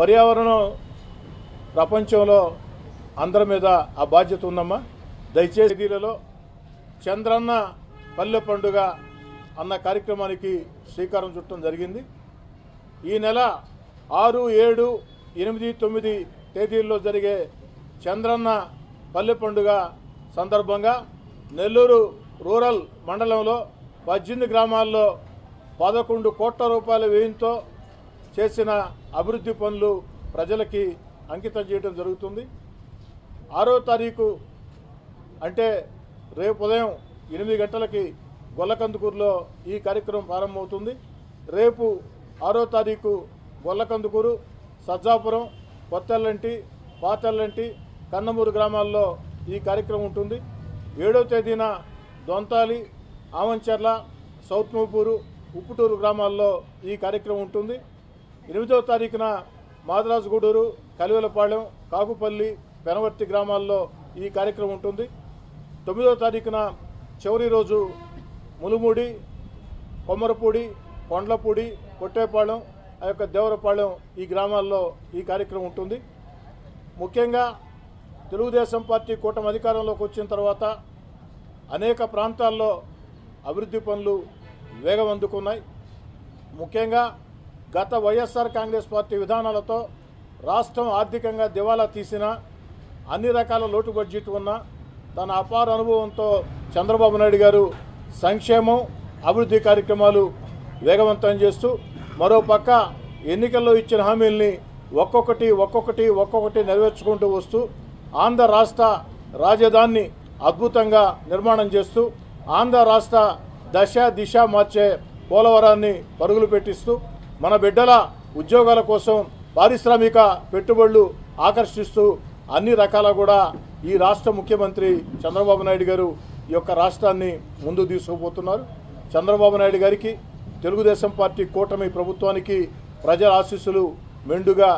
పర్యావరణం ప్రపంచంలో అందరి మీద ఆ బాధ్యత ఉందమ్మా. దయచేసి దీనిలో చంద్రన్న పల్లె పండుగ అన్న కార్యక్రమానికి శ్రీకారం చుట్టడం జరిగింది. ఈ నెల 6, 7, 8, 9 తేదీల్లో జరిగే చంద్రన్న పల్లె పండుగ సందర్భంగా నెల్లూరు రూరల్ మండలంలో 18 గ్రామాల్లో 11 కోట్ల రూపాయల వ్యయంతో చేసిన అభివృద్ధి పనులు ప్రజలకి అంకితం చేయడం జరుగుతుంది. 6వ తారీఖు అంటే రేపు ఉదయం 8 గంటలకి గొల్లకందుకూరులో ఈ కార్యక్రమం ప్రారంభమవుతుంది. రేపు 6వ తారీఖు గొల్లకందుకూరు, సజ్జాపురం, కొత్తెల్లంటి, పాతెల్లంటి, కన్నమూరు గ్రామాల్లో ఈ కార్యక్రమం ఉంటుంది. 7వ తేదీన దొంతాలి, ఆమంచెర్ల, సౌత్ మూపూరు, ఉప్పుటూరు గ్రామాల్లో ఈ కార్యక్రమం ఉంటుంది. 8వ తారీఖున మాదరాజుగూడూరు, కలివెలపాళెం, కాకుపల్లి, పెనవర్తి గ్రామాల్లో ఈ కార్యక్రమం ఉంటుంది. 9వ తారీఖున చివరి రోజు ములుమూడి, కొమ్మరపూడి, కొండ్లపూడి, కొట్టేపాళెం, ఆ యొక్క దేవరపాళెం ఈ గ్రామాల్లో ఈ కార్యక్రమం ఉంటుంది. ముఖ్యంగా తెలుగుదేశం పార్టీ కూటమి అధికారంలోకి వచ్చిన తర్వాత అనేక ప్రాంతాల్లో అభివృద్ధి పనులు వేగం అందుకున్నాయి. ముఖ్యంగా గత వైఎస్ఆర్ కాంగ్రెస్ పార్టీ విధానాలతో రాష్ట్రం ఆర్థికంగా దివాలా తీసిన, అన్ని రకాల లోటు బడ్జెట్ ఉన్న తన అపార అనుభవంతో చంద్రబాబు నాయుడు గారు సంక్షేమం, అభివృద్ధి కార్యక్రమాలు వేగవంతం చేస్తూ మరోపక్క ఎన్నికల్లో ఇచ్చిన హామీల్ని ఒక్కొక్కటి నెరవేర్చుకుంటూ వస్తూ ఆంధ్ర రాష్ట్ర రాజధానిని అద్భుతంగా నిర్మాణం చేస్తూ ఆంధ్ర రాష్ట్ర దశ దిశ మార్చే పోలవరాన్ని పరుగులు పెట్టిస్తూ మన బిడ్డల ఉద్యోగాల కోసం పారిశ్రామిక పెట్టుబడులు ఆకర్షిస్తూ అన్ని రకాల కూడా ఈ రాష్ట్ర ముఖ్యమంత్రి చంద్రబాబు నాయుడు గారు ఈ యొక్క రాష్ట్రాన్ని ముందుకు తీసుకుపోతున్నారు. చంద్రబాబు నాయుడు గారికి, తెలుగుదేశం పార్టీ కూటమి ప్రభుత్వానికి ప్రజల ఆశీస్సులు మెండుగా